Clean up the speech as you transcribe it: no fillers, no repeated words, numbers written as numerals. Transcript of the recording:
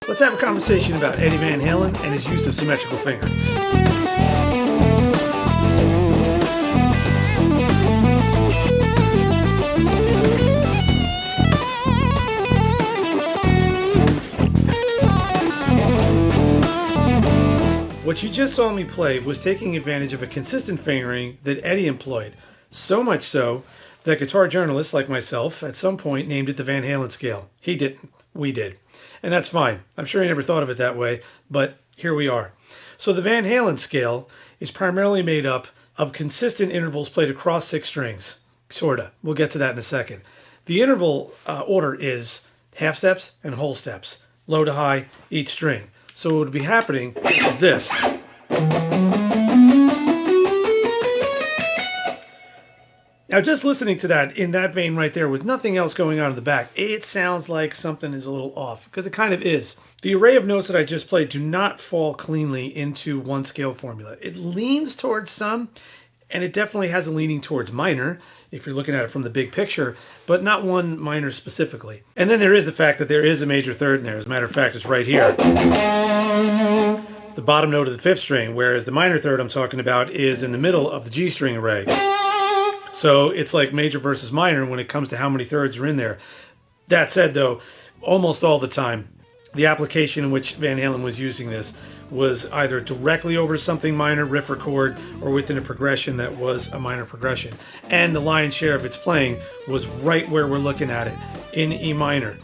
Let's have a conversation about Eddie Van Halen and his use of symmetrical fingerings. What you just saw me play was taking advantage of a consistent fingering that Eddie employed, so much so that guitar journalists like myself at some point named it the Van Halen Scale. He didn't. We did. And that's fine. I'm sure he never thought of it that way, but here we are. So the Van Halen Scale is primarily made up of consistent intervals played across 6 strings. Sorta. We'll get to that in a second. The interval order is half steps and whole steps, low to high, each string. So what would be happening is this. Now just listening to that in that vein right there with nothing else going on in the back, it sounds like something is a little off, because it kind of is. The array of notes that I just played do not fall cleanly into one scale formula. It leans towards some, and it definitely has a leaning towards minor, if you're looking at it from the big picture, but not one minor specifically. And then there is the fact that there is a major third in there. As a matter of fact, it's right here. The bottom note of the 5th string, whereas the minor third I'm talking about is in the middle of the G string array. So it's like major versus minor when it comes to how many thirds are in there. That said, though, almost all the time, the application in which Van Halen was using this was either directly over something minor, riff or chord, or within a progression that was a minor progression. And the lion's share of its playing was right where we're looking at it, in E minor.